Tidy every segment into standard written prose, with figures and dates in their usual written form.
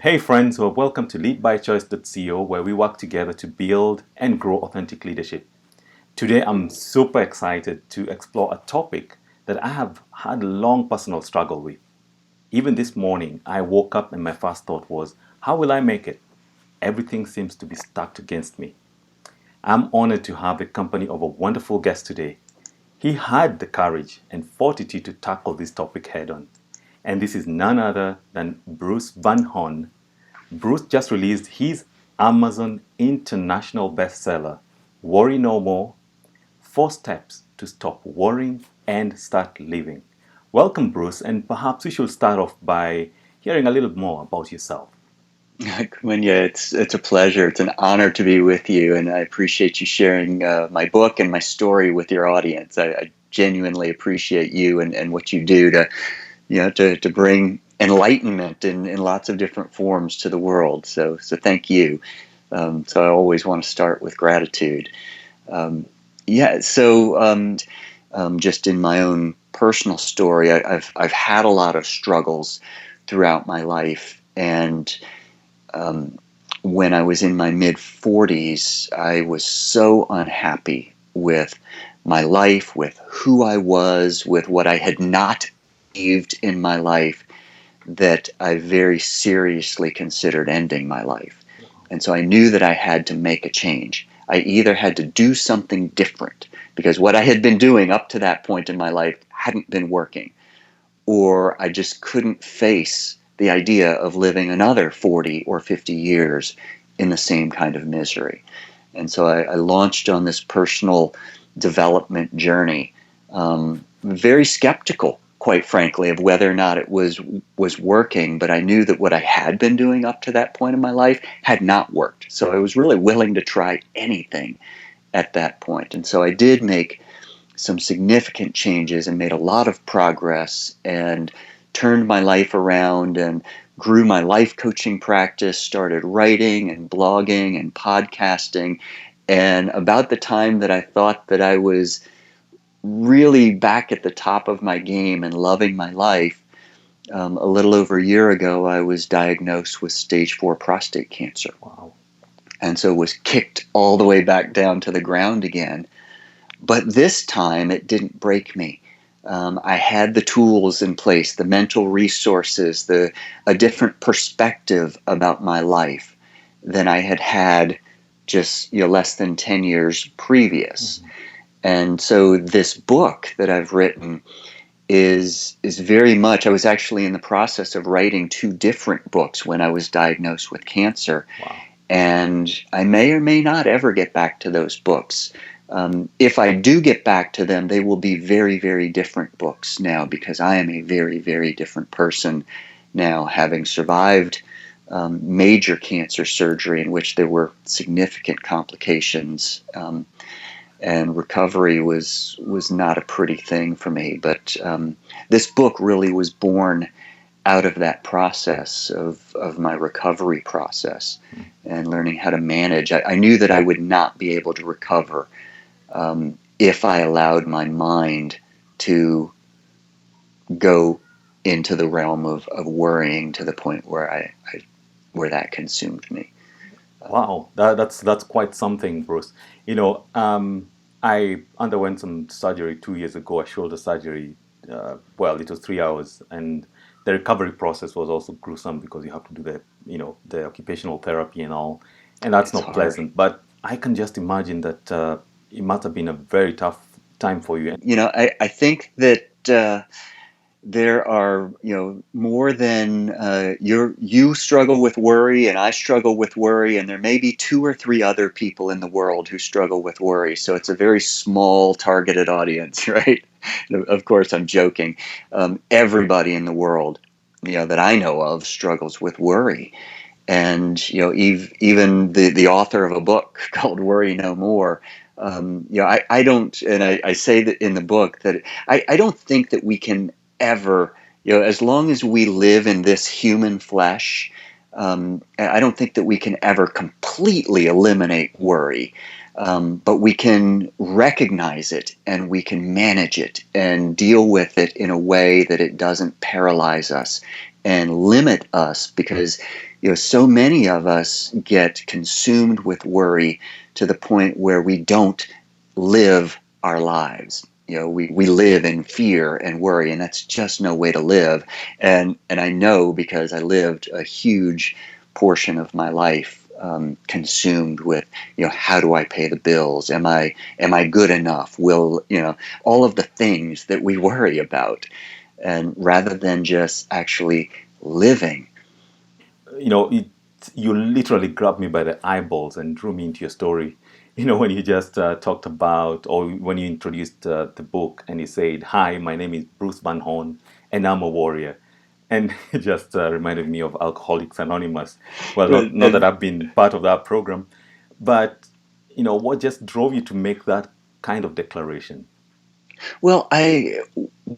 Hey friends, well, welcome to leadbychoice.co, where we work together to build and grow authentic leadership. Today I'm super excited to explore a topic that I have had a long personal struggle with. Even this morning, I woke up and my first thought was, how will I make it? Everything seems to be stacked against me. I'm honored to have the company of a wonderful guest today. He had the courage and fortitude to tackle this topic head on. And this is none other than Bruce Van Horn. Bruce just released his Amazon international bestseller, Worry No More: 4 Steps to Stop Worrying and Start Living. Welcome, Bruce, and perhaps we should start off by hearing a little more about yourself. Kimunya, it's a pleasure. It's an honor to be with you, and I appreciate you sharing my book and my story with your audience. I genuinely appreciate you and what you do to bring enlightenment in lots of different forms to the world. So thank you. So I always want to start with gratitude. Um, yeah. Just in my own personal story, I've had a lot of struggles throughout my life, and um, when I was in my mid 40s, I was so unhappy with my life, with who I was, with what I had not achieved in my life, that I very seriously considered ending my life. And so I knew that I had to make a change. I either had to do something different because what I had been doing up to that point in my life hadn't been working, or I just couldn't face the idea of living another 40 or 50 years in the same kind of misery. And so I launched on this personal development journey, very skeptical, quite frankly, of whether or not it was working. But I knew that what I had been doing up to that point in my life had not worked. So I was really willing to try anything at that point. And so I did make some significant changes and made a lot of progress and turned my life around and grew my life coaching practice, started writing and blogging and podcasting. And about the time that I thought that I was really back at the top of my game and loving my life, a little over a year ago, I was diagnosed with stage 4 prostate cancer. Wow. And so was kicked all the way back down to the ground again. But this time it didn't break me. I had the tools in place, the mental resources, a different perspective about my life than I had had just less than 10 years previous. Mhm. And so this book that I've written is very much. I was actually in the process of writing 2 different books when I was diagnosed with cancer, Wow. and I may or may not ever get back to those books. If I do get back to them, they will be very, very different books now, because I am a very, very different person now, having survived major cancer surgery in which there were significant complications, and recovery was not a pretty thing for me. But this book really was born out of that process of my recovery process and learning how to manage. I knew that I would not be able to recover if I allowed my mind to go into the realm of worrying to the point where where that consumed me. Wow, that's quite something, Bruce. I underwent some surgery 2 years ago, a shoulder surgery. Well, it was 3 hours, and the recovery process was also gruesome because you have to do the occupational therapy and all, and that's It's not hard. pleasant. But I can just imagine that it must have been a very tough time for you. I think that there are, more than you struggle with worry and I struggle with worry, and there may be 2 or 3 other people in the world who struggle with worry. So it's a very small targeted audience, right? Of course, I'm joking. Everybody in the world, that I know of struggles with worry. And, even the author of a book called Worry No More, I don't, and I say that in the book, that I don't think that we can ever, as long as we live in this human flesh, I don't think that we can ever completely eliminate worry, but we can recognize it and we can manage it and deal with it in a way that it doesn't paralyze us and limit us, because so many of us get consumed with worry to the point where we don't live our lives. We live in fear and worry, and that's just no way to live. And I know, because I lived a huge portion of my life consumed with, how do I pay the bills? Am I good enough? Will, all of the things that we worry about, and rather than just actually living. You know, you literally grabbed me by the eyeballs and drew me into your story. When you just talked about, or when you introduced the book and you said, "Hi, my name is Bruce Van Horn, and I'm a warrior," and it just reminded me of Alcoholics Anonymous. Well, not that And I've been part of that program, but what just drove you to make that kind of declaration? Well,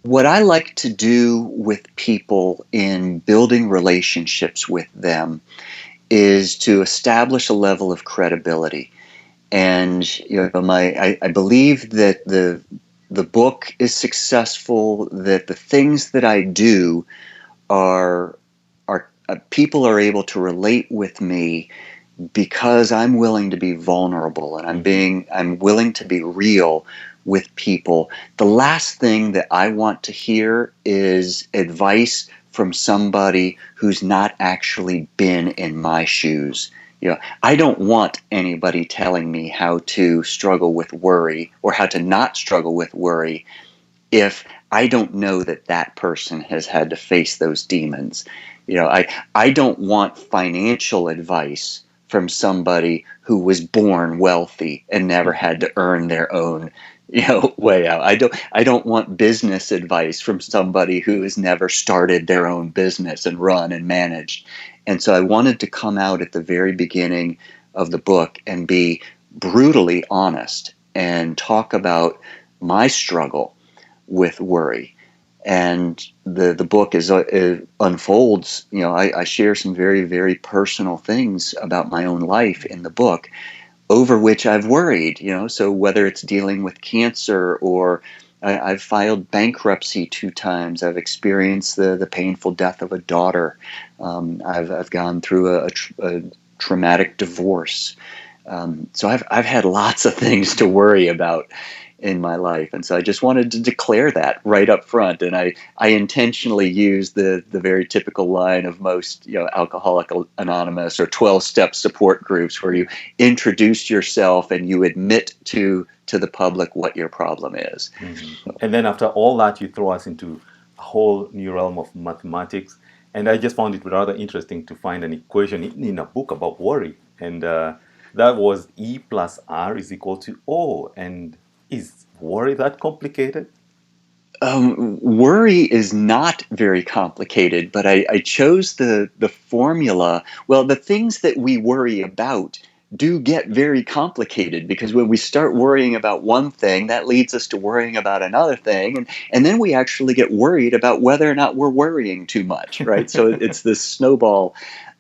what I like to do with people in building relationships with them is to establish a level of credibility. And I believe that the book is successful, that the things that I do are people are able to relate with me because I'm willing to be vulnerable, and Hmm. I'm willing to be real with people. The last thing that I want to hear is advice from somebody who's not actually been in my shoes. I don't want anybody telling me how to struggle with worry or how to not struggle with worry if I don't know that that person has had to face those demons. I don't want financial advice from somebody who was born wealthy and never had to earn their own way out. I don't want business advice from somebody who has never started their own business and run and managed. And so I wanted to come out at the very beginning of the book and be brutally honest and talk about my struggle with worry. And the book unfolds. I share some very, very personal things about my own life in the book, over which I've worried. So whether it's dealing with cancer, or I've filed bankruptcy 2 times, I've experienced the painful death of a daughter, I've gone through a traumatic divorce. So I've had lots of things to worry about in my life, and so I just wanted to declare that right up front. And I intentionally used the very typical line of most Alcoholic Anonymous or 12-step support groups, where you introduce yourself and you admit to the public what your problem is. Hmm. And then after all that, you throw us into a whole new realm of mathematics. And I just found it rather interesting to find an equation in a book about worry. And that was E plus R is equal to O. And is worry that complicated? Worry is not very complicated, but I chose the formula. Well, the things that we worry about do get very complicated, because when we start worrying about one thing, that leads us to worrying about another thing, and then we actually get worried about whether or not we're worrying too much, right? So it's this snowball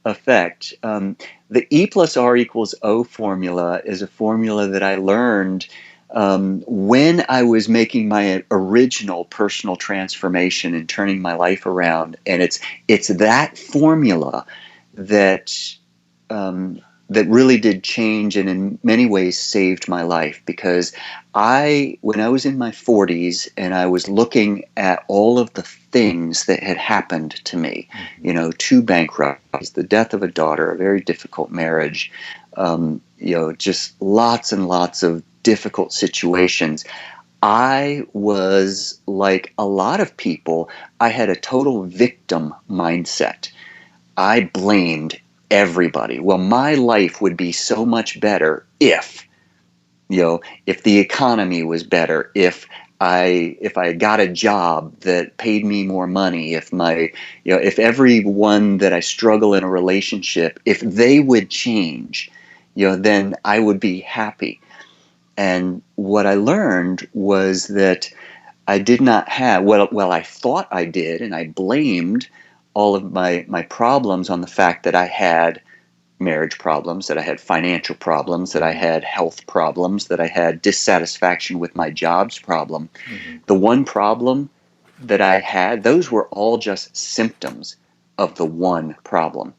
effect. The E plus R equals O formula is a formula that I learned when I was making my original personal transformation and turning my life around. And it's that formula that that really did change, and in many ways saved my life, because when I was in my 40s and I was looking at all of the things that had happened to me, Hmm. 2 bankruptcies, the death of a daughter, a very difficult marriage, just lots and lots of difficult situations. I was like a lot of people. I had a total victim mindset. I blamed everybody. Well, my life would be so much better if the economy was better, if I got a job that paid me more money, if everyone that I struggle in a relationship, if they would change, then I would be happy. And what I learned was that I did not have, well, I thought I did, and I blamed all of my problems on the fact that I had marriage problems, that I had financial problems, that I had health problems, that I had dissatisfaction with my job's problem. The one problem that I had, those were all just symptoms of the one problem.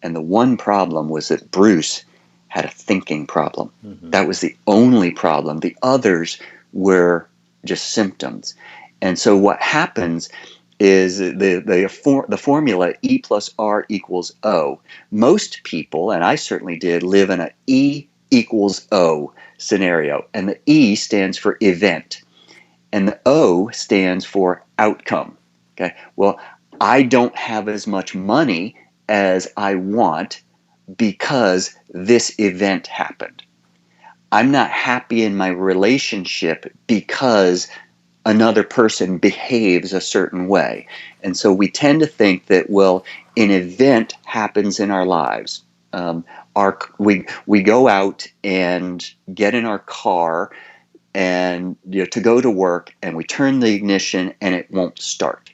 And the one problem was that Bruce had a thinking problem. That was the only problem. The others were just symptoms. And so what happens is the formula E plus R equals O. Most people, and I certainly did, live in an E equals O scenario. And the E stands for event. And the O stands for outcome. Okay. Well, I don't have as much money as I want because this event happened. I'm not happy in my relationship because another person behaves a certain way. And so we tend to think that, well, an event happens in our lives. We go out and get in our car and to go to work, and we turn the ignition and it won't start.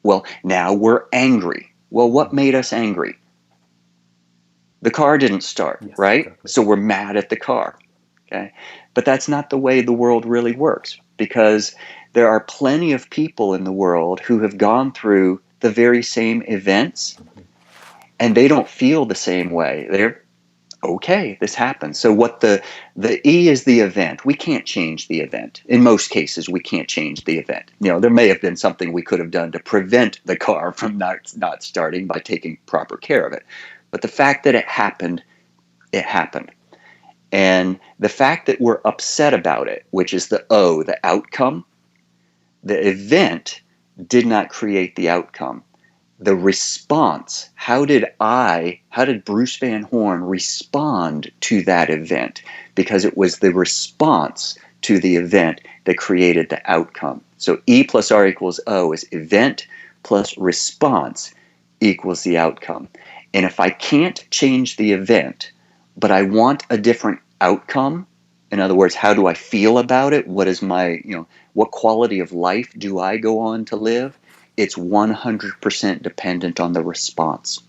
Well, now we're angry. Well, what made us angry? The car didn't start, Yes, right? exactly. So we're mad at the car. Okay, but that's not the way the world really works, because there are plenty of people in the world who have gone through the very same events, and they don't feel the same way. They're okay, this happens. So what the E is the event. We can't change the event. In most cases, we can't change the event. There may have been something we could have done to prevent the car from not starting by taking proper care of it. But the fact that it happened, it happened. And the fact that we're upset about it, which is the O, the outcome, the event did not create the outcome. The response, how did Bruce Van Horn respond to that event? Because it was the response to the event that created the outcome. So E plus R equals O is event plus response equals the outcome. And if I can't change the event, but I want a different outcome, in other words, how do I feel about it? What is my, what quality of life do I go on to live? It's 100% dependent on the response.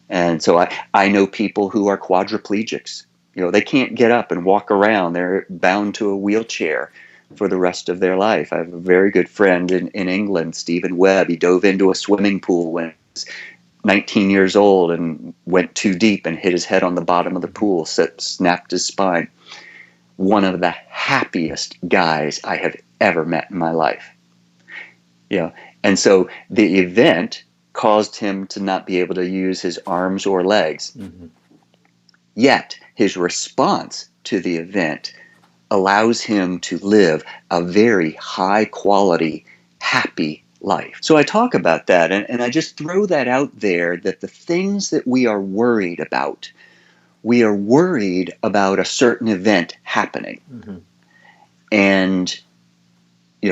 And so I know people who are quadriplegics. They can't get up and walk around. They're bound to a wheelchair for the rest of their life. I have a very good friend in England, Stephen Webb. He dove into a swimming pool when he was 19 years old and went too deep and hit his head on the bottom of the pool, snapped his spine. One of the happiest guys I have ever met in my life. And so the event caused him to not be able to use his arms or legs. Yet his response to the event allows him to live a very high quality, happy life. So I talk about that, and I just throw that out there, that the things that we are worried about a certain event happening. And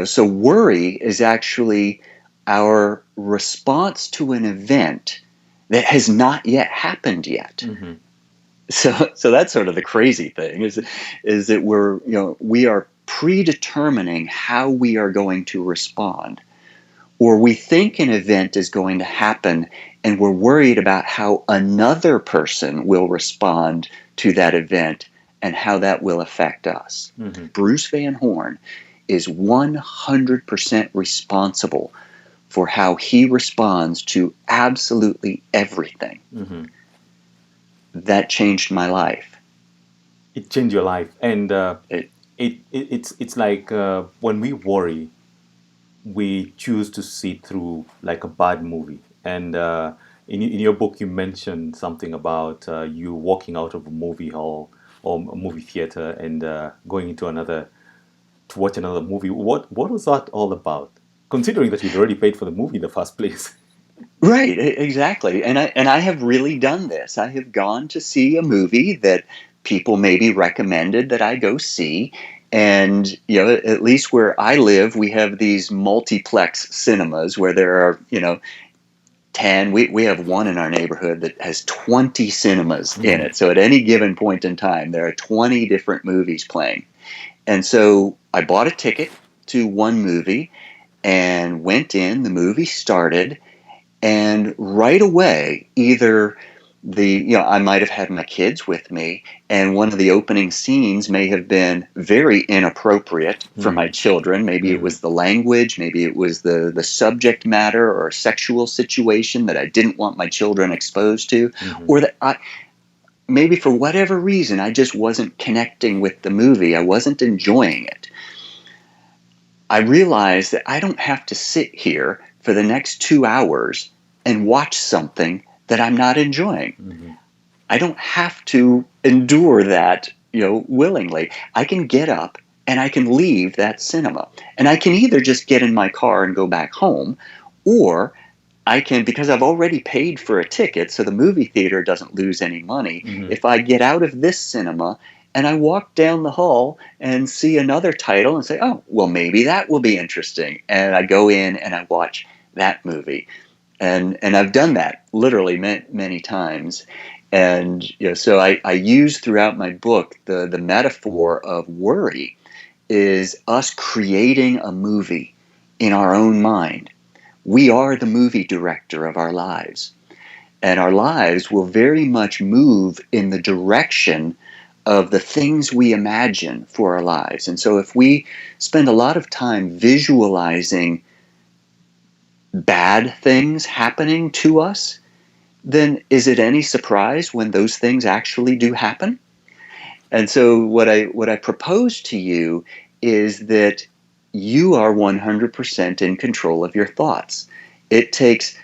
so worry is actually our response to an event that has not yet happened yet. So that's sort of the crazy thing, is that we are predetermining how we are going to respond, or we think an event is going to happen and we're worried about how another person will respond to that event and how that will affect us. Bruce Van Horn is 100% responsible for how he responds to absolutely everything. That changed my life. It changed your life, and it's like when we worry, we choose to see through like a bad movie. And in your book, you mentioned something about you walking out of a movie hall or a movie theater and going into another to watch another movie. What was that all about? Considering that you'd already paid for the movie in the first place. Right, exactly. And I have really done this. I have gone to see a movie that people maybe recommended that I go see. And, at least where I live, we have these multiplex cinemas where there are, 10. We have one in our neighborhood that has 20 cinemas in it. So at any given point in time, there are 20 different movies playing. And so I bought a ticket to one movie and went in. The movie started. And right away, either I might have had my kids with me, and one of the opening scenes may have been very inappropriate for my children. Maybe it was the language, maybe it was the subject matter or a sexual situation that I didn't want my children exposed to, or that maybe for whatever reason, I just wasn't connecting with the movie. I wasn't enjoying it. I realized that I don't have to sit here for the next 2 hours and watch something that I'm not enjoying. I don't have to endure that, willingly. I can get up and I can leave that cinema. And I can either just get in my car and go back home, or I can, because I've already paid for a ticket, so the movie theater doesn't lose any money. If I get out of this cinema and I walk down the hall and see another title and say, oh, well, maybe that will be interesting. And I go in and I watch that movie. And I've done that literally many times. And so I use throughout my book the metaphor of worry is us creating a movie in our own mind. We are the movie director of our lives. And our lives will very much move in the direction of the things we imagine for our lives. And so if we spend a lot of time visualizing bad things happening to us, then is it any surprise when those things actually do happen? And so what I propose to you is that you are 100% in control of your thoughts. It takes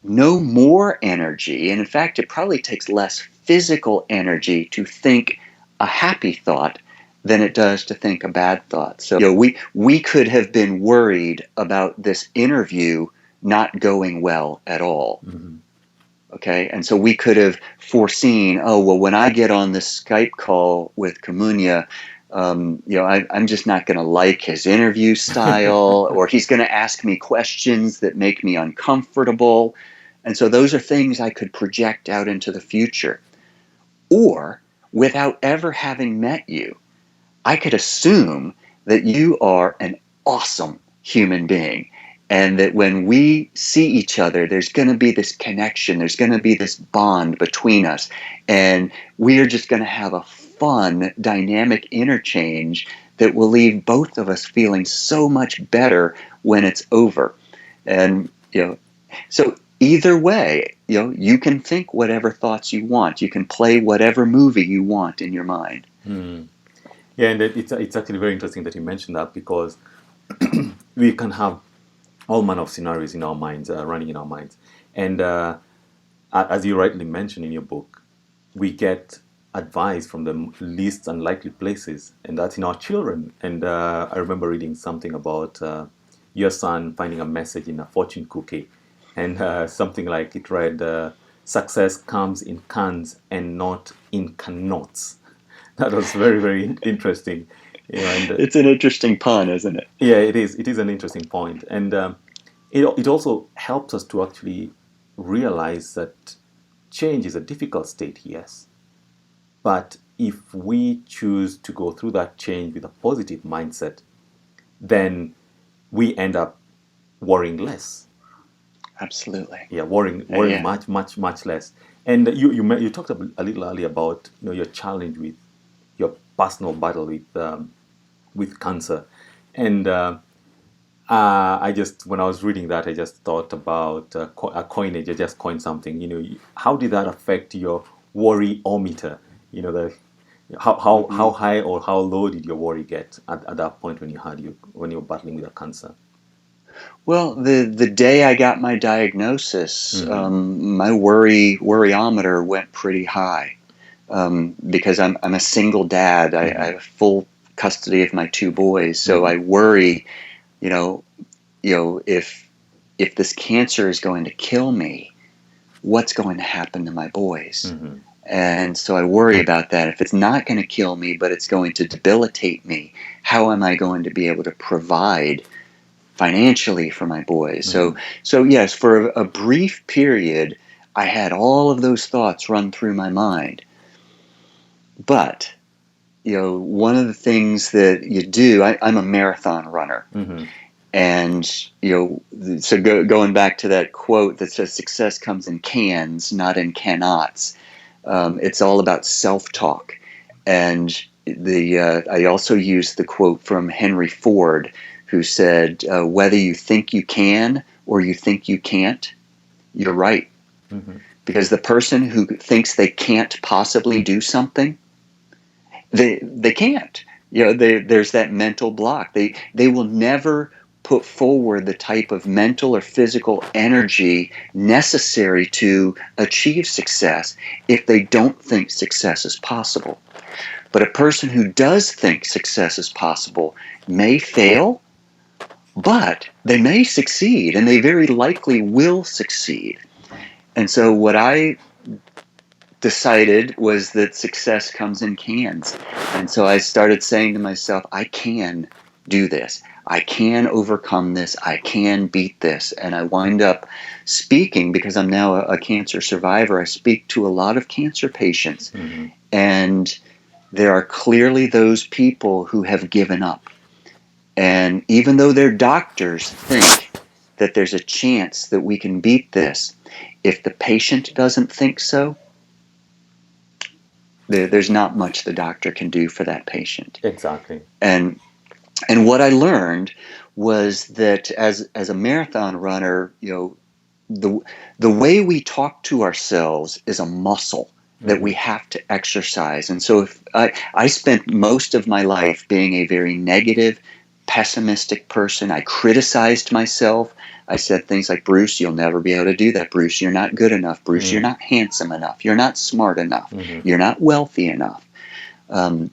no more energy, and in fact, it probably takes less physical energy to think a happy thought than it does to think a bad thought. So we could have been worried about this interview not going well at all. Okay, and so we could have foreseen, oh, well, when I get on this Skype call with Kimunya, I'm just not going to like his interview style, or he's going to ask me questions that make me uncomfortable. And so those are things I could project out into the future. Or, without ever having met you, I could assume that you are an awesome human being, and that when we see each other, there's going to be this connection, there's going to be this bond between us, and we are just going to have a fun, dynamic interchange that will leave both of us feeling so much better when it's over. And, so either way, you can think whatever thoughts you want. You can play whatever movie you want in your mind. Yeah, and it's actually very interesting that you mentioned that, because we can have all manner of scenarios in our minds, running in our minds. And as you rightly mentioned in your book, we get advice from the least unlikely places, and that's in our children. And I remember reading something about your son finding a message in a fortune cookie, and something like it read, success comes in cans and not in cannots. That was very, very interesting. And It's an interesting pun, isn't it? yeah, it is. It is an interesting point, and it also helps us to actually realize that change is a difficult state, yes, but if we choose to go through that change with a positive mindset, then we end up worrying less. Absolutely. Yeah, worrying Yeah. much less. And you talked a little earlier about your challenge with your personal battle with cancer, and I just, when I was reading that, I just thought about a coinage. I just coined something. How did that affect your worry-ometer? The how high or how low did your worry get at that point when you were battling with a cancer? Well, the day I got my diagnosis, Mm-hmm. my worryometer went pretty high, because I'm a single dad. I Mm-hmm. have full custody of my two boys, so Mm-hmm. I worry, you know, if this cancer is going to kill me, what's going to happen to my boys? Mm-hmm. And so I worry about that. If it's not going to kill me, but it's going to debilitate me, how am I going to be able to provide financially for my boys? Mm-hmm. So yes, for a brief period, I had all of those thoughts run through my mind. But one of the things that you do, I'm a marathon runner, Mm-hmm. And, so going back to that quote that says success comes in cans, not in cannots. It's all about self-talk. And I also used the quote from Henry Ford, who said, whether you think you can or you think you can't, you're right. Mm-hmm. Because the person who thinks they can't possibly do something, they can't. There's that mental block. They will never put forward the type of mental or physical energy necessary to achieve success if they don't think success is possible. But a person who does think success is possible may fail, but they may succeed, and they very likely will succeed. And so what I decided was that success comes in cans. And so I started saying to myself, I can do this. I can overcome this. I can beat this. And I wind up speaking, because I'm now a cancer survivor, I speak to a lot of cancer patients. Mm-hmm. And there are clearly those people who have given up. And even though their doctors think that there's a chance that we can beat this, if the patient doesn't think so, there's not much the doctor can do for that patient. Exactly. And what I learned was that as a marathon runner, the way we talk to ourselves is a muscle that we have to exercise. And so if I spent most of my life being a very negative, pessimistic person. I criticized myself. I said things like, Bruce, you'll never be able to do that. Bruce, you're not good enough. Bruce, you're not handsome enough. You're not smart enough. You're not wealthy enough. And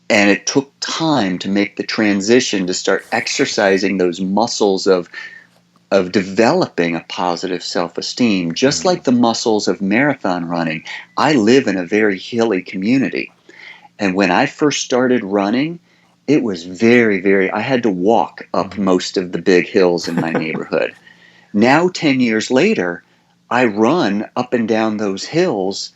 it took time to make the transition to start exercising those muscles of developing a positive self-esteem, just like the muscles of marathon running. I live in a very hilly community. And when I first started running, it was very, very, I had to walk up most of the big hills in my neighborhood. Now, 10 years later, I run up and down those hills,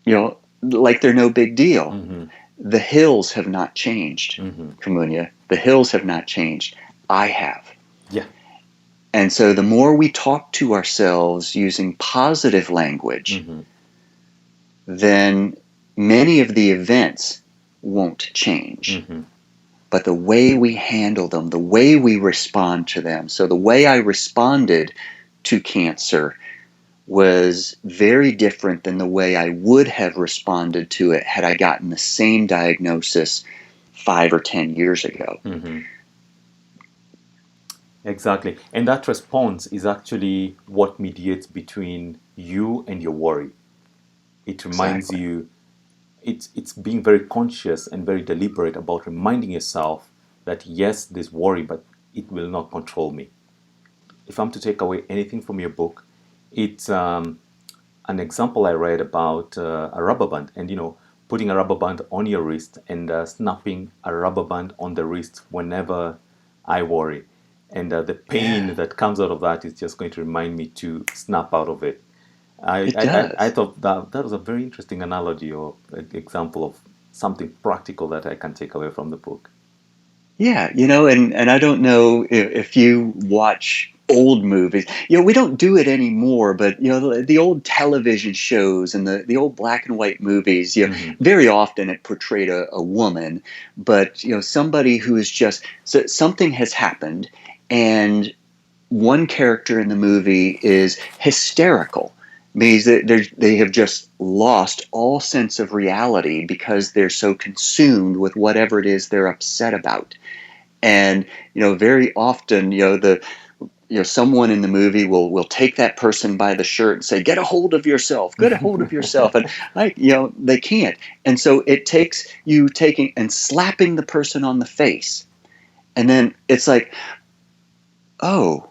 like they're no big deal. The hills have not changed, Kimunya. The hills have not changed. I have. Yeah. And so the more we talk to ourselves using positive language, then many of the events won't change. But the way we handle them, the way we respond to them. So the way I responded to cancer was very different than the way I would have responded to it had I gotten the same diagnosis 5 or 10 years ago. Exactly. And that response is actually what mediates between you and your worry. It reminds you, it's being very conscious and very deliberate about reminding yourself that yes, there's worry, but it will not control me. If I'm to take away anything from your book, it's an example I read about a rubber band, and putting a rubber band on your wrist and snapping a rubber band on the wrist whenever I worry. And the pain that comes out of that is just going to remind me to snap out of it. I thought that was a very interesting analogy or example of something practical that I can take away from the book. Yeah, and I don't know if you watch old movies. We don't do it anymore, but the old television shows and the old black and white movies, very often it portrayed a woman, but somebody who is just, so something has happened and one character in the movie is hysterical. Means that they have just lost all sense of reality because they're so consumed with whatever it is they're upset about. And very often, someone in the movie will take that person by the shirt and say, "Get a hold of yourself, get a hold of yourself," and they can't. And so it takes you taking and slapping the person on the face, and then it's like, oh,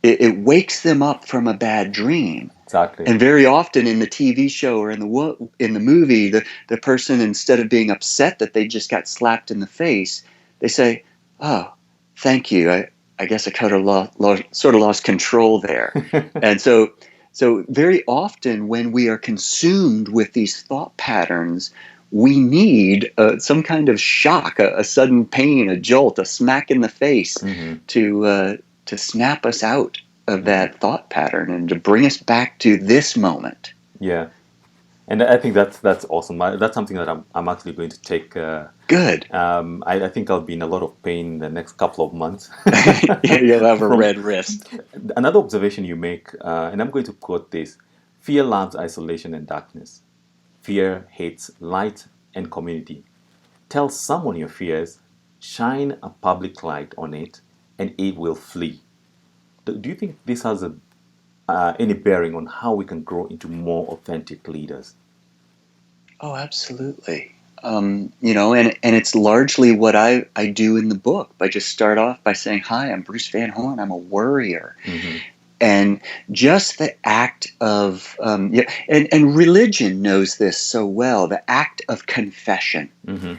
it wakes them up from a bad dream. Exactly. And very often in the TV show or in the movie, the person, instead of being upset that they just got slapped in the face, they say, "Oh, thank you. I guess I sort of lost control there." And so very often when we are consumed with these thought patterns, we need some kind of shock, a sudden pain, a jolt, a smack in the face Mm-hmm. to snap us out of that thought pattern and to bring us back to this moment. Yeah. And I think that's awesome. That's something that I'm actually going to take. Good. I think I'll be in a lot of pain the next couple of months. Yeah, you'll have a From red wrist. another observation you make, and I'm going to quote this: "Fear loves isolation and darkness. Fear hates light and community. Tell someone your fears, shine a public light on it, and it will flee." Do you think this has any bearing on how we can grow into more authentic leaders? Oh, absolutely. And it's largely what I do in the book. I just start off by saying, "Hi, I'm Bruce Van Horn. I'm a worrier." Mm-hmm. And just the act of, and religion knows this so well, the act of confession Mm-hmm.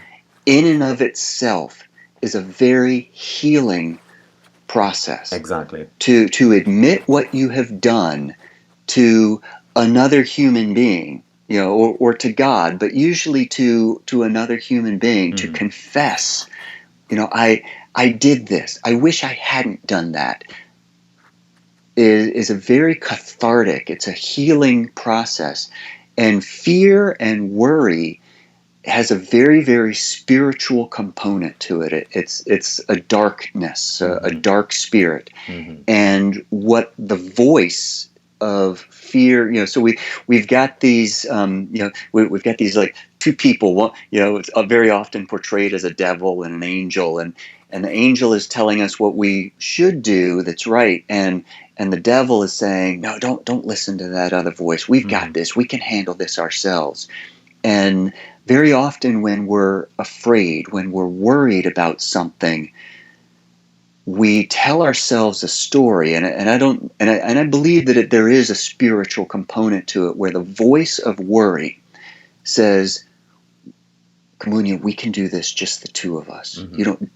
in and of itself is a very healing process. Exactly. To admit what you have done to another human being, or to God, but usually to another human being, to Mm-hmm. confess, I did this. I wish I hadn't done that. Is a very cathartic. It's a healing process, and fear and worry has a very, very spiritual component to it. It's a darkness, a Mm-hmm. dark spirit. Mm-hmm. And what the voice of fear, so we've got these, we've got these like two people. One, it's very often portrayed as a devil and an angel, and the angel is telling us what we should do that's right, and the devil is saying, no, don't listen to that other voice. We've Mm-hmm. got this. We can handle this ourselves. And very often when we're afraid, when we're worried about something, we tell ourselves a story, and I believe that there is a spiritual component to it, where the voice of worry says, "Kimunya, we can do this, just the two of us. Mm-hmm. You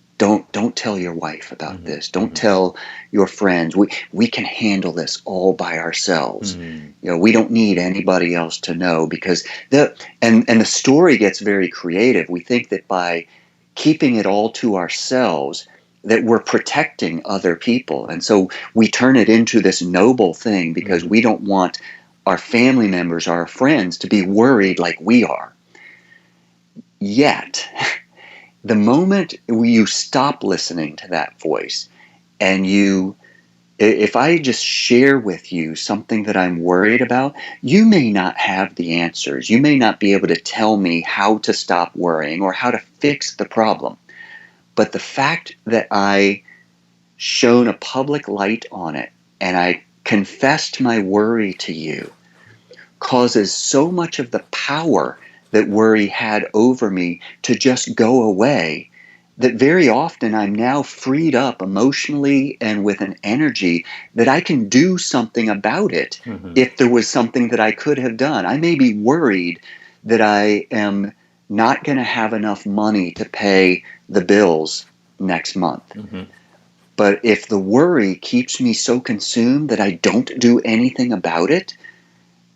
don't tell your wife about Mm-hmm. this. Don't Mm-hmm. tell your friends. We can handle this all by ourselves. Mm-hmm. We don't need anybody else to know." Because the story gets very creative. We think that by keeping it all to ourselves, that we're protecting other people, and so we turn it into this noble thing because Mm-hmm. we don't want our family members, our friends, to be worried like we are. Yet, the moment you stop listening to that voice, and if I just share with you something that I'm worried about, you may not have the answers. You may not be able to tell me how to stop worrying or how to fix the problem. But the fact that I shone a public light on it and I confessed my worry to you causes so much of the power that worry had over me to just go away, that very often I'm now freed up emotionally and with an energy that I can do something about it. Mm-hmm. If there was something that I could have done, I may be worried that I am not going to have enough money to pay the bills next month. Mm-hmm. But if the worry keeps me so consumed that I don't do anything about it,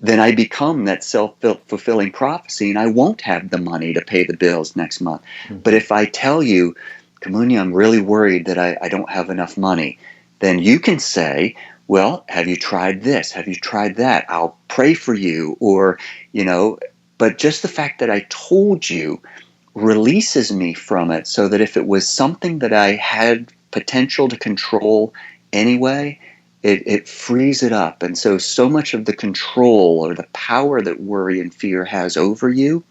then I become that self-fulfilling prophecy, and I won't have the money to pay the bills next month. But Mm-hmm. if I tell you, "Kimunya, I'm really worried that I don't have enough money," then you can say, "Well, have you tried this? Have you tried that? I'll pray for you." But just the fact that I told you releases me from it, so that if it was something that I had potential to control anyway, it frees it up. And so much of the control or the power that worry and fear has over you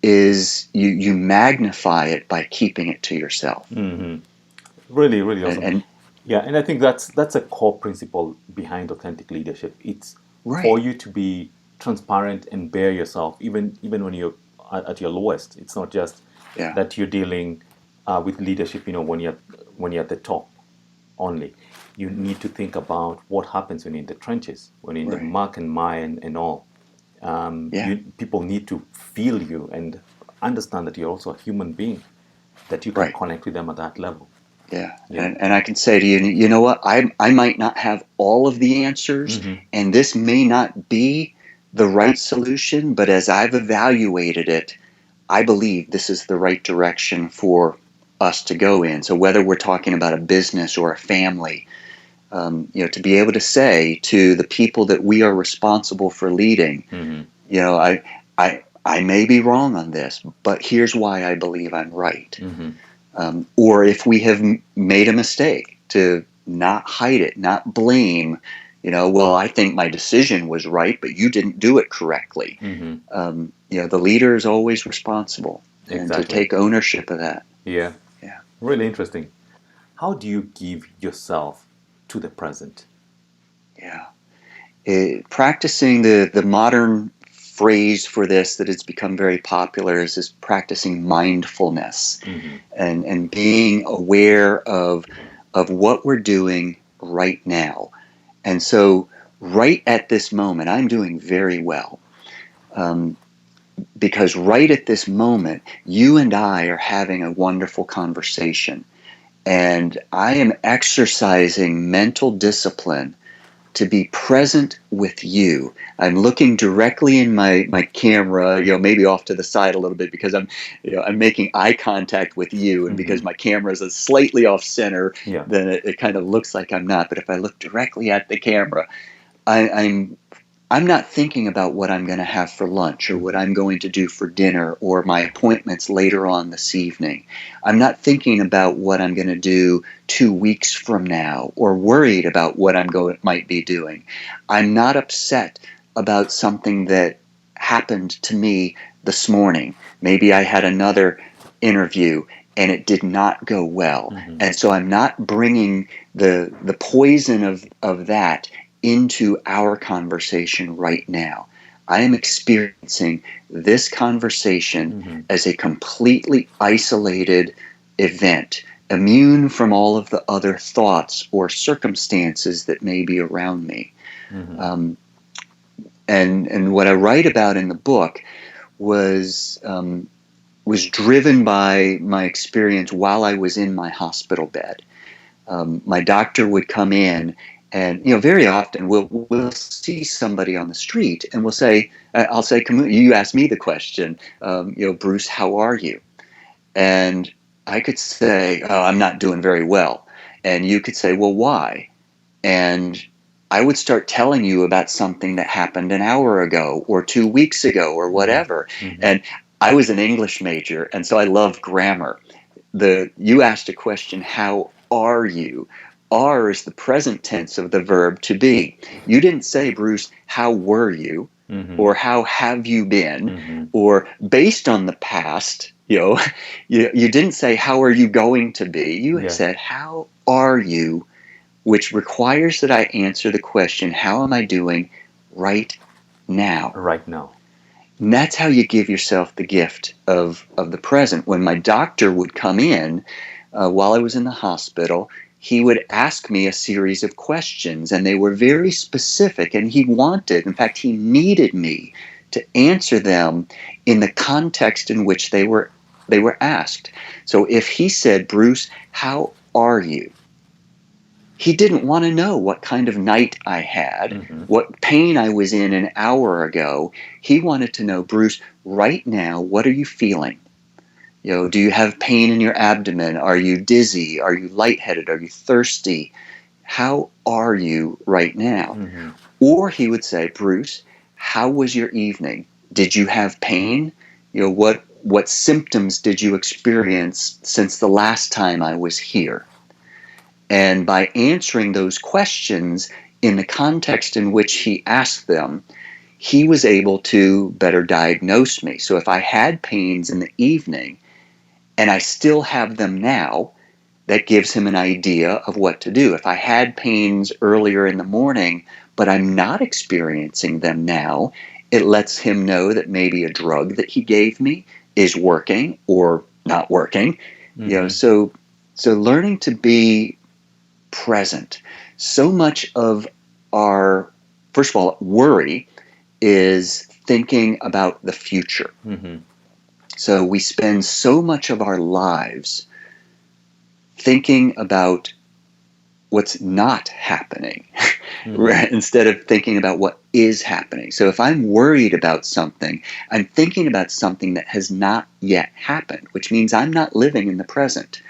is you magnify it by keeping it to yourself. Mm-hmm. Really, really And, awesome. and Yeah, and I think that's a core principle behind authentic leadership. It's for right, you to be transparent and bear yourself, even when you're at your lowest. It's not just yeah, that you're dealing with leadership, when you're at the top only. You need to think about what happens when you're in the trenches, when you're in the right, muck and mire and all. yeah, People need to feel you and understand that you're also a human being, that you can right. connect with them at that level. Yeah, Yeah. and I can say to you, you know what? I might not have all of the answers, Mm-hmm. and this may not be the right solution. But as I've evaluated it, I believe this is the right direction for us to go in. So whether we're talking about a business or a family, to be able to say to the people that we are responsible for leading, I may be wrong on this, but here's why I believe I'm right. Or if we have made a mistake, to not hide it, not blame, well, I think my decision was right, but you didn't do it correctly. The leader is always responsible, and to Exactly. take ownership of that. Yeah. Yeah. Really interesting. How do you give yourself to the present? Yeah. Practicing the modern phrase for this that has become very popular is practicing mindfulness, and being aware of what we're doing right now. And so right at this moment, I'm doing very well. Because right at this moment, you and I are having a wonderful conversation. And I am exercising mental discipline to be present with you. I'm looking directly in my camera, maybe off to the side a little bit because I'm making eye contact with you, and because my camera is slightly off center, Yeah. then it kind of looks like I'm not. But if I look directly at the camera, I'm not thinking about what I'm going to have for lunch or what I'm going to do for dinner or my appointments later on this evening. I'm not thinking about what I'm going to do 2 weeks from now or worried about what might be doing. I'm not upset about something that happened to me this morning. Maybe I had another interview and it did not go well. And so I'm not bringing the poison of that into our conversation right now. I am experiencing this conversation as a completely isolated event, immune from all of the other thoughts or circumstances that may be around me. And what I write about in the book was driven by my experience while I was in my hospital bed. My doctor would come in, and very often we'll see somebody on the street, and I'll say, Kimunya, you asked me the question, Bruce, how are you? And I could say, oh, I'm not doing very well. And you could say, well, why? And I would start telling you about something that happened an hour ago or 2 weeks ago or whatever. And I was an English major, and so I love grammar. You asked a question, how are you? Are is the present tense of the verb to be. You didn't say, Bruce, how were you? Or how have you been? Or based on the past, you didn't say, how are you going to be? You said, how are you? Which requires that I answer the question, how am I doing right now? Right now. And that's how you give yourself the gift of the present. When my doctor would come in while I was in the hospital, he would ask me a series of questions, and they were very specific, and in fact, he needed me to answer them in the context in which they were asked. So if he said, Bruce, how are you? He didn't want to know what kind of night I had, what pain I was in an hour ago. He wanted to know, Bruce, right now, what are you feeling? Do you have pain in your abdomen? Are you dizzy? Are you lightheaded? Are you thirsty? How are you right now? Or he would say, Bruce, how was your evening? Did you have pain? What symptoms did you experience since the last time I was here? And by answering those questions in the context in which he asked them, he was able to better diagnose me. So if I had pains in the evening and I still have them now, that gives him an idea of what to do. If I had pains earlier in the morning, but I'm not experiencing them now, it lets him know that maybe a drug that he gave me is working or not working. So learning to be present. So much of our, first of all, worry is thinking about the future. So we spend so much of our lives thinking about what's not happening. Mm-hmm. instead of thinking about what is happening. So if I'm worried about something, I'm thinking about something that has not yet happened, which means I'm not living in the present.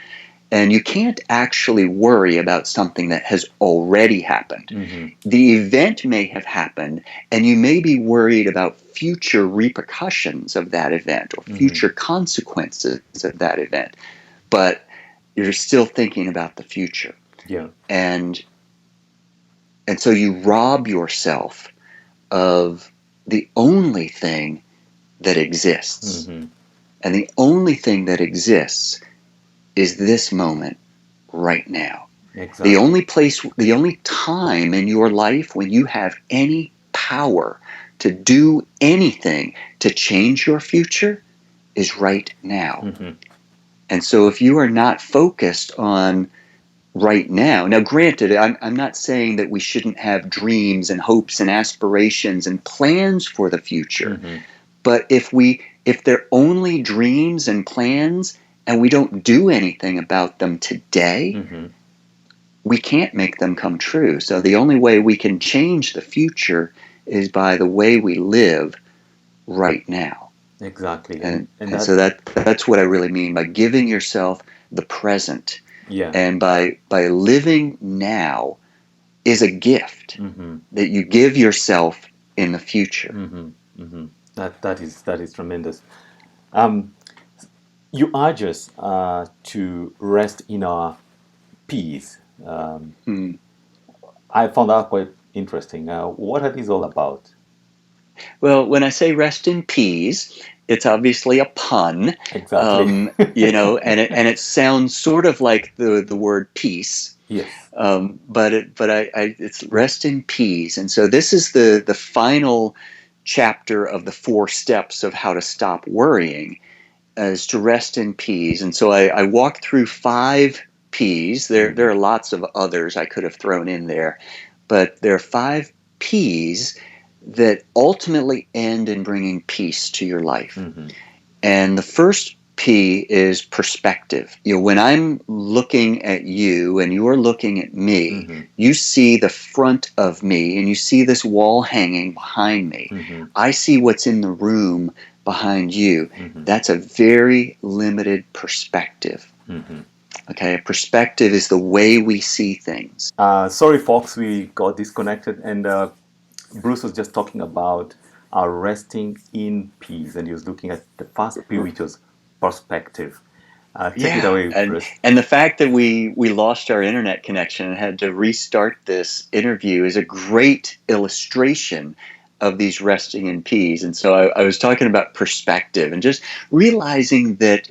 And you can't actually worry about something that has already happened. Mm-hmm. The event may have happened, and you may be worried about future repercussions of that event or Mm-hmm. future consequences of that event, but you're still thinking about the future. Yeah. And so you rob yourself of the only thing that exists. Mm-hmm. And the only thing that exists is this moment right now. The Exactly. only place, the only time in your life when you have any power to do anything to change your future is right now. Mm-hmm. And so if you are not focused on right now, granted, I'm not saying that we shouldn't have dreams and hopes and aspirations and plans for the future. Mm-hmm. But if they're only dreams and plans and we don't do anything about them today, Mm-hmm. we can't make them come true. So the only way we can change the future is by the way we live right now. Exactly. And And that, so that's what I really mean by giving yourself the present. yeah. And by living now is a gift Mm-hmm. that you give yourself in the future. Mm-hmm. Mm-hmm. That is tremendous. Um, you urge us to rest in our peace. Hmm. I found that quite interesting. What are these all about? Well, when I say rest in peace, it's obviously a pun, Exactly. and it sounds sort of like the word peace. Yes. But it's rest in peace. And so this is the final chapter of the 4 steps of how to stop worrying, is to rest in peace. And so I walked through 5 P's. There Mm-hmm. are lots of others I could have thrown in there, but there are 5 P's that ultimately end in bringing peace to your life. Mm-hmm. And the first P is perspective. When I'm looking at you and you're looking at me, Mm-hmm. you see the front of me and you see this wall hanging behind me. Mm-hmm. I see what's in the room behind you. Mm-hmm. That's a very limited perspective. Mm-hmm. Okay, perspective is the way we see things. Sorry, folks, we got disconnected, and Bruce was just talking about resting in peace, and he was looking at the first P, which was perspective. Take it Yeah, away, Bruce. and the fact that we lost our internet connection and had to restart this interview is a great illustration of these resting in peace. And so I was talking about perspective and just realizing that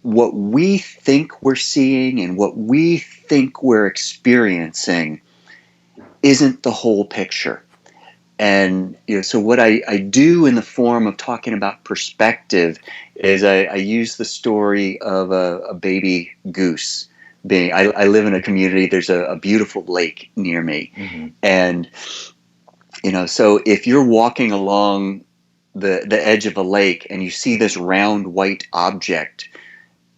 what we think we're seeing and what we think we're experiencing isn't the whole picture. And so what I do in the form of talking about perspective is I use the story of a baby goose. I live in a community. There's a beautiful lake near me, Mm-hmm. and so if you're walking along the edge of a lake and you see this round white object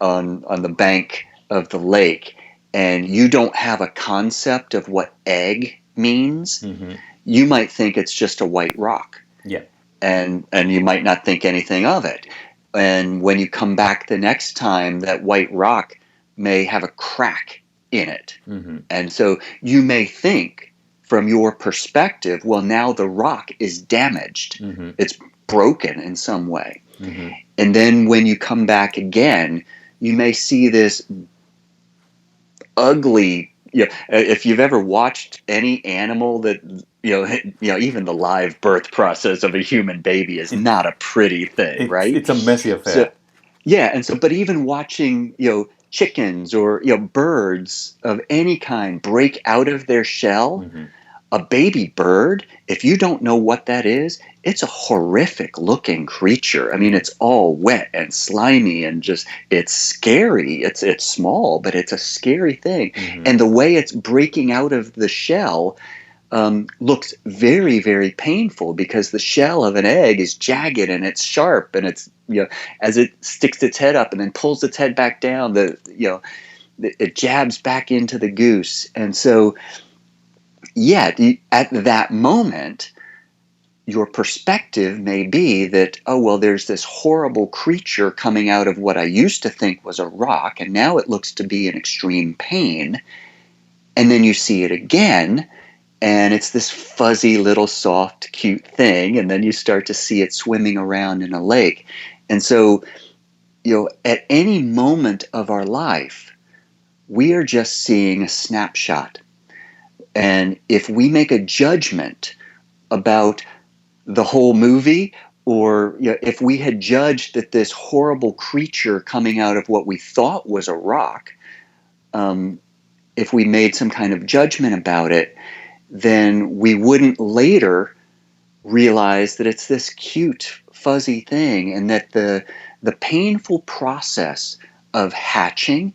on the bank of the lake, and you don't have a concept of what egg means, Mm-hmm. you might think it's just a white rock, Yeah. and you might not think anything of it. And when you come back the next time, that white rock may have a crack in it. Mm-hmm. And so you may think from your perspective, well, now the rock is damaged. Mm-hmm. It's broken in some way. Mm-hmm. And then when you come back again, you may see this ugly. If you've ever watched any animal that even the live birth process of a human baby is It, not a pretty thing, right? it's a messy So affair. yeah, and so but even watching chickens or birds of any kind break out of their shell, Mm-hmm. a baby bird, if you don't know what that is, it's a horrific looking creature. I mean, it's all wet and slimy and just, it's scary. It's small, but it's a scary thing. Mm-hmm. And the way it's breaking out of the shell looks very, very painful because the shell of an egg is jagged and it's sharp, and it's, as it sticks its head up and then pulls its head back down, it jabs back into the goose. And so yet at that moment, your perspective may be that, oh, well, there's this horrible creature coming out of what I used to think was a rock, and now it looks to be in extreme pain. And then you see it again, and it's this fuzzy little soft, cute thing, and then you start to see it swimming around in a lake. And so, at any moment of our life, we are just seeing a snapshot. And if we make a judgment about the whole movie, or if we had judged that this horrible creature coming out of what we thought was a rock, if we made some kind of judgment about it, then we wouldn't later realize that it's this cute, fuzzy thing, and that the painful process of hatching.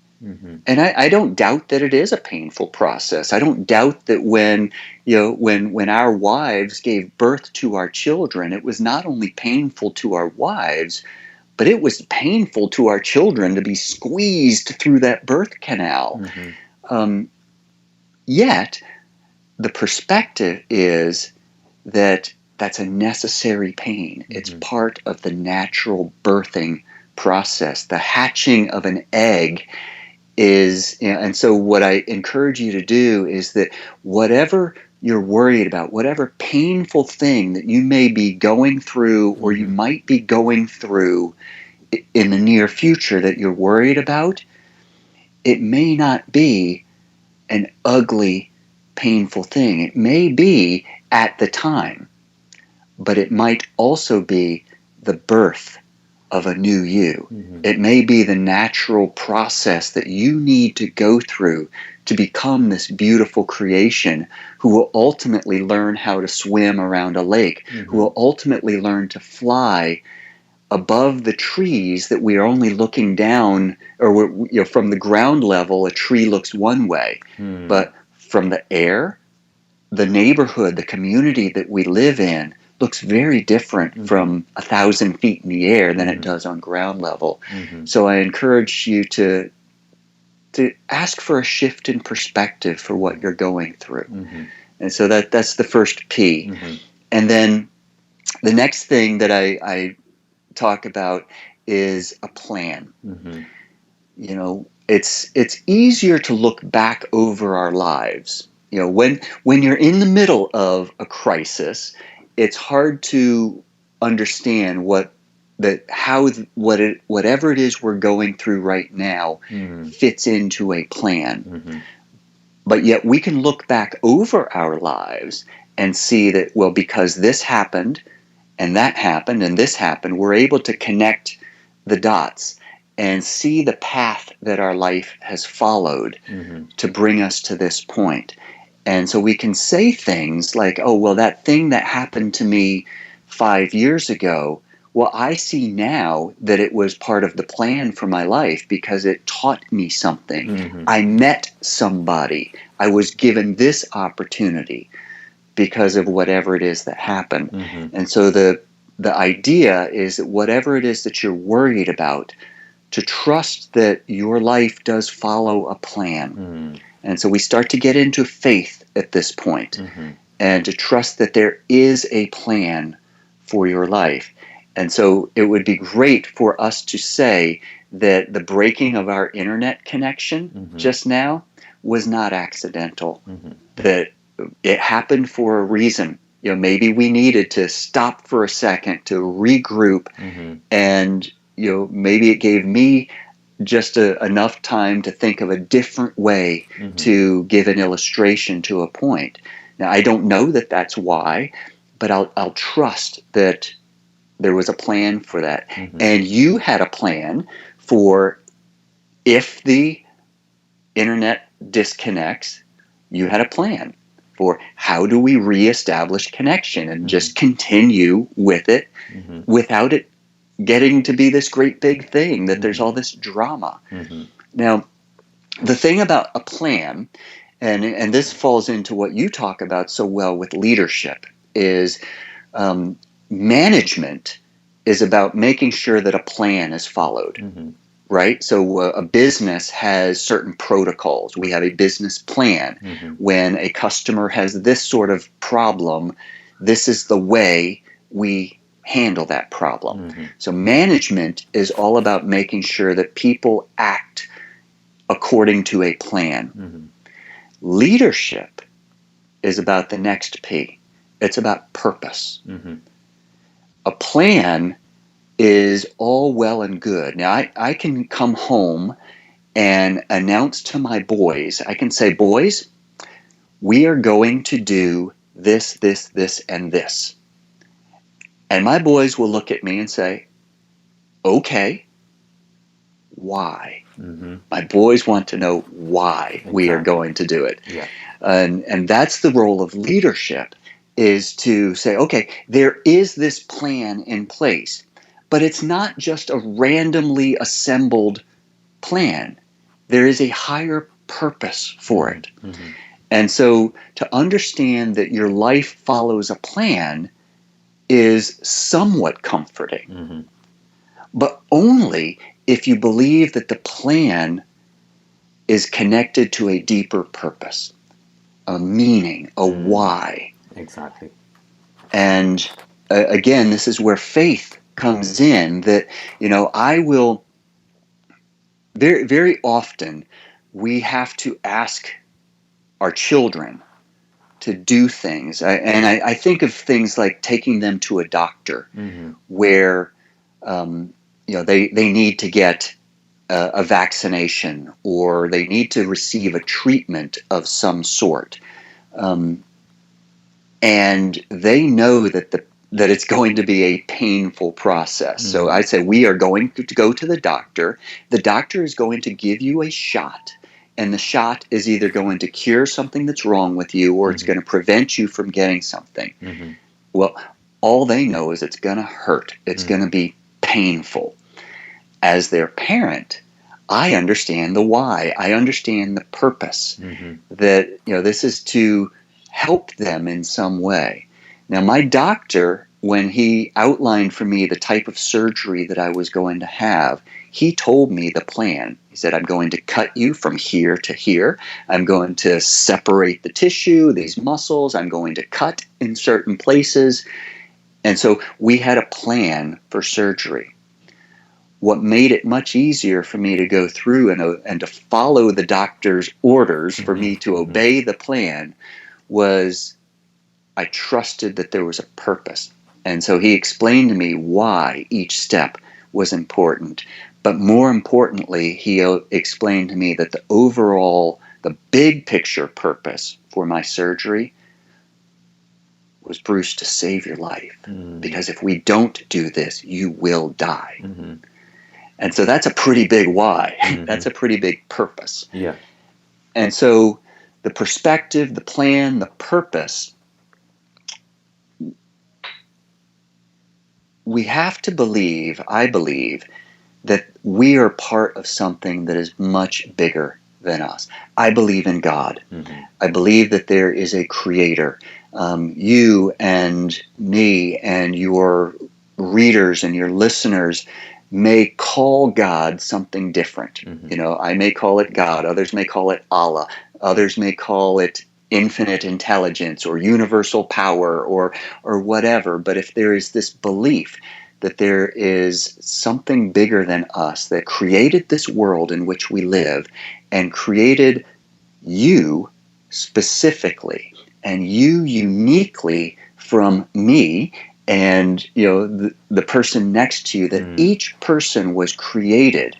And I don't doubt that it is a painful process. I don't doubt that when our wives gave birth to our children, it was not only painful to our wives, but it was painful to our children to be squeezed through that birth canal. Yet, the perspective is that that's a necessary pain. It's part of the natural birthing process. The hatching of an egg is, and so what I encourage you to do is that whatever you're worried about, whatever painful thing that you may be going through, or you might be going through in the near future that you're worried about, it may not be an ugly, painful thing. It may be at the time, but it might also be the birth of a new you. It may be the natural process that you need to go through to become this beautiful creation who will ultimately learn how to swim around a lake, who will ultimately learn to fly above the trees that we are only looking down, or from the ground level, a tree looks one way, but from the air, the neighborhood, the community that we live in looks very different from 1,000 feet in the air than it does on ground level. So I encourage you to ask for a shift in perspective for what you're going through. And so that's the first P. And then the next thing that I talk about is a plan. It's easier to look back over our lives. When you're in the middle of a crisis, it's hard to understand whatever it is we're going through right now fits into a plan. But yet we can look back over our lives and see that, well, because this happened and that happened and this happened, we're able to connect the dots and see the path that our life has followed to bring us to this point. And so we can say things like, oh, well, that thing that happened to me 5 years ago, well, I see now that it was part of the plan for my life because it taught me something. I met somebody. I was given this opportunity because of whatever it is that happened. And so the idea is that whatever it is that you're worried about, to trust that your life does follow a plan. And so we start to get into faith at this point, and to trust that there is a plan for your life. And so it would be great for us to say that the breaking of our internet connection just now was not accidental, that it happened for a reason. Maybe we needed to stop for a second to regroup, and maybe it gave me just enough time to think of a different way to give an illustration to a point. Now, I don't know that that's why, but I'll trust that there was a plan for that. And you had a plan for if the internet disconnects, you had a plan for how do we reestablish connection and just continue with it without it getting to be this great big thing that there's all this drama. Now, the thing about a plan, and this falls into what you talk about so well with leadership, is management is about making sure that a plan is followed. right? So a business has certain protocols. We have a business plan. Mm-hmm. When a customer has this sort of problem, this is the way we handle that problem. Mm-hmm. So management is all about making sure that people act according to a plan. Mm-hmm. Leadership is about the next P. It's about purpose. Mm-hmm. A plan is all well and good. Now, I can come home and announce to my boys, I can say, boys, we are going to do this, this, this, and this. And my boys will look at me and say, okay, why? Mm-hmm. My boys want to know why we are Exactly. going to do it. Yeah. And that's the role of leadership, is to say, okay, there is this plan in place, but it's not just a randomly assembled plan. There is a higher purpose for it. Mm-hmm. Mm-hmm. And so to understand that your life follows a plan is somewhat comforting, Mm-hmm. but only if you believe that the plan is connected to a deeper purpose, a meaning, a why. Exactly. And again, this is where faith comes in, that, I will, very, very often, we have to ask our children to do things. I think of things like taking them to a doctor, Mm-hmm. where they need to get a vaccination, or they need to receive a treatment of some sort, and they know that it's going to be a painful process. So Mm-hmm. I say, we are going to go to the doctor. The doctor is going to give you a shot, and the shot is either going to cure something that's wrong with you, or it's Mm-hmm. going to prevent you from getting something. Mm-hmm. Well, all they know is it's going to hurt. It's going to be painful. As their parent, I understand the why. I understand the purpose, Mm-hmm. that, this is to help them in some way. Now, my doctor, when he outlined for me the type of surgery that I was going to have, he told me the plan. He said, I'm going to cut you from here to here. I'm going to separate the tissue, these muscles. I'm going to cut in certain places. And so we had a plan for surgery. What made it much easier for me to go through and to follow the doctor's orders, for me to Mm-hmm. obey the plan, was I trusted that there was a purpose. And so he explained to me why each step was important. But more importantly, he explained to me that the big picture purpose for my surgery was, Bruce, to save your life. Mm-hmm. Because if we don't do this, you will die. Mm-hmm. And so that's a pretty big why. Mm-hmm. That's a pretty big purpose. Yeah. And so the perspective, the plan, the purpose, we have to believe, I believe, that we are part of something that is much bigger than us. I believe in God. Mm-hmm. I believe that there is a creator. You and me and your readers and your listeners may call God something different. Mm-hmm. I may call it God. Others may call it Allah. Others may call it infinite intelligence or universal power or whatever. But if there is this belief that there is something bigger than us that created this world in which we live, and created you specifically and you uniquely from me and the person next to you, that Mm-hmm. each person was created,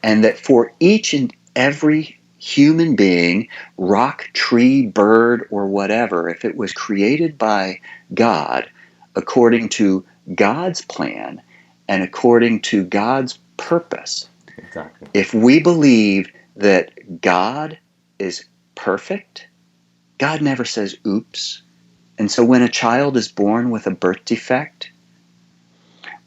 and that for each and every human being, rock, tree, bird, or whatever, if it was created by God according to God's plan and according to God's purpose, Exactly. if we believe that God is perfect, God never says oops. And so when a child is born with a birth defect,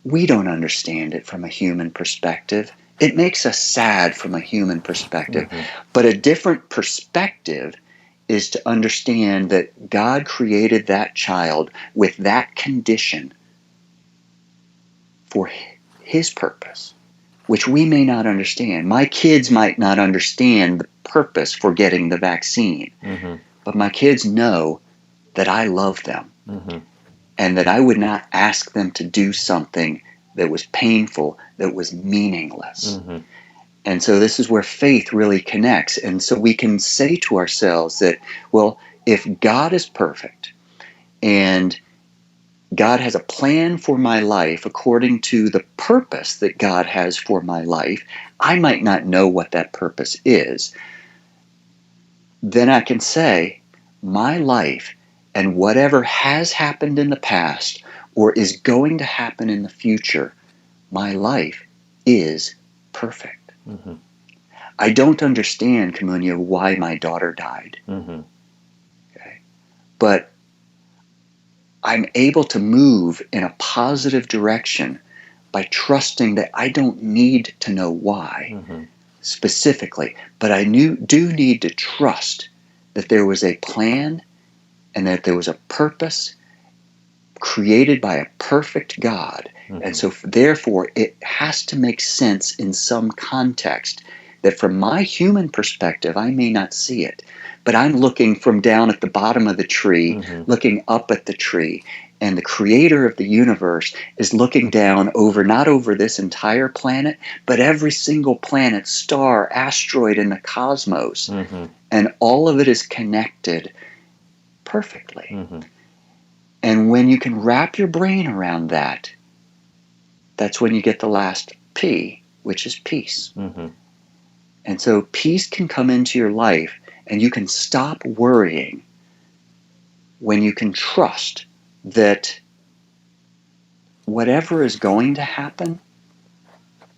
we don't understand it from a human perspective. It makes us sad from a human perspective. Mm-hmm. But a different perspective is to understand that God created that child with that condition for his purpose, which we may not understand. My kids might not understand the purpose for getting the vaccine, but my kids know that I love them and that I would not ask them to do something that was painful, that was meaningless. And so this is where faith really connects. And so we can say to ourselves that, well, if God is perfect and God has a plan for my life according to the purpose that God has for my life, I might not know what that purpose is. Then I can say, my life and whatever has happened in the past or is going to happen in the future, my life is perfect. I don't understand, Kimunya, why my daughter died. Okay? But I'm able to move in a positive direction by trusting that I don't need to know why specifically, but I do need to trust that there was a plan and that there was a purpose created by a perfect God. And so therefore it has to make sense in some context that from my human perspective I may not see it, but I'm looking from down at the bottom of the tree, looking up at the tree, and the creator of the universe is looking down over, not over this entire planet, but every single planet, star, asteroid in the cosmos. And all of it is connected perfectly. And when you can wrap your brain around that, that's when you get the last P, which is peace. And so peace can come into your life and you can stop worrying when you can trust that whatever is going to happen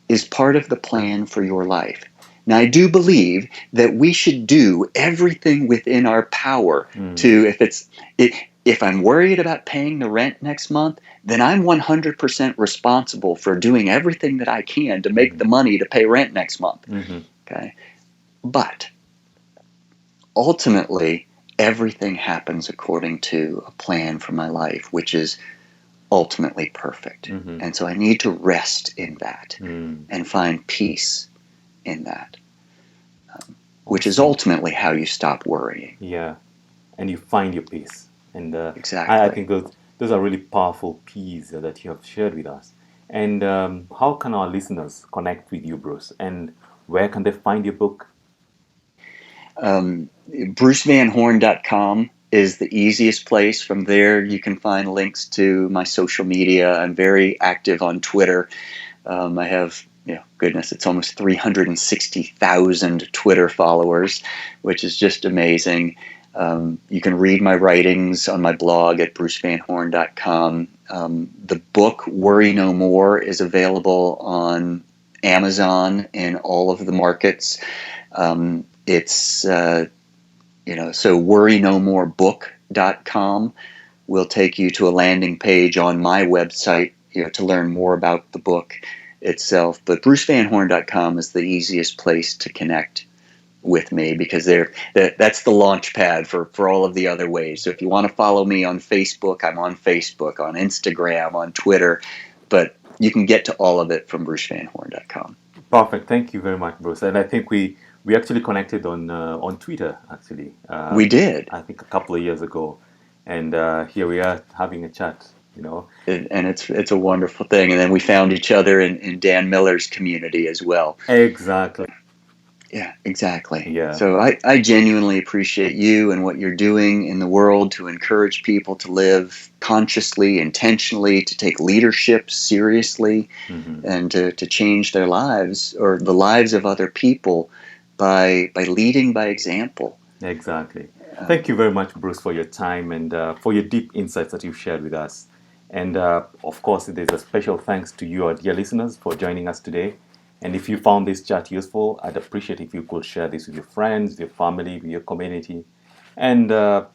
is part of the plan for your life. Now, I do believe that we should do everything within our power to, if I'm worried about paying the rent next month, then I'm 100% responsible for doing everything that I can to make the money to pay rent next month. Okay? But ultimately, everything happens according to a plan for my life, which is ultimately perfect. And so I need to rest in that and find peace in that, which is ultimately how you stop worrying. Yeah, and you find your peace. And Exactly. I think those are really powerful P's that you have shared with us. And how can our listeners connect with you, Bruce? And where can they find your book? BruceVanHorn.com is the easiest place. From there, you can find links to my social media. I'm very active on Twitter. I have, goodness, it's almost 360,000 Twitter followers, which is just amazing. You can read my writings on my blog at BruceVanHorn.com. The book, Worry No More, is available on Amazon in all of the markets. So worrynomorebook.com will take you to a landing page on my website, to learn more about the book itself. But brucevanhorn.com is the easiest place to connect with me, because that's the launch pad for all of the other ways. So if you want to follow me on Facebook, I'm on Facebook, on Instagram, on Twitter, but you can get to all of it from brucevanhorn.com. Perfect. Thank you very much, Bruce. And I think we actually connected on Twitter, actually. We did. I think a couple of years ago. And here we are having a chat, And it's a wonderful thing. And then we found each other in Dan Miller's community as well. Exactly. Yeah, exactly. Yeah. So I genuinely appreciate you and what you're doing in the world to encourage people to live consciously, intentionally, to take leadership seriously, and to change their lives or the lives of other people by leading by example. Exactly. Thank you very much, Bruce, for your time and for your deep insights that you've shared with us. And of course, there's a special thanks to you, our dear listeners, for joining us today. And if you found this chat useful, I'd appreciate if you could share this with your friends, your family, with your community. And a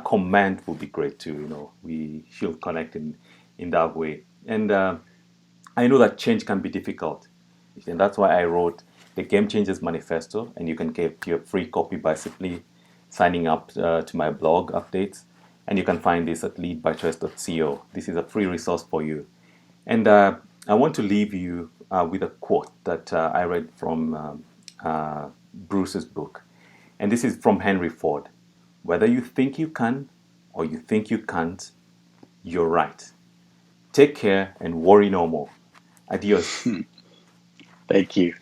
comment would be great too. We should connect in that way. And I know that change can be difficult. And that's why I wrote the Game Changers Manifesto. And you can get your free copy by simply signing up to my blog updates. And you can find this at leadbychoice.co. This is a free resource for you. And I want to leave you with a quote that I read from Bruce's book. And this is from Henry Ford. Whether you think you can or you think you can't, you're right. Take care and worry no more. Adios. Thank you.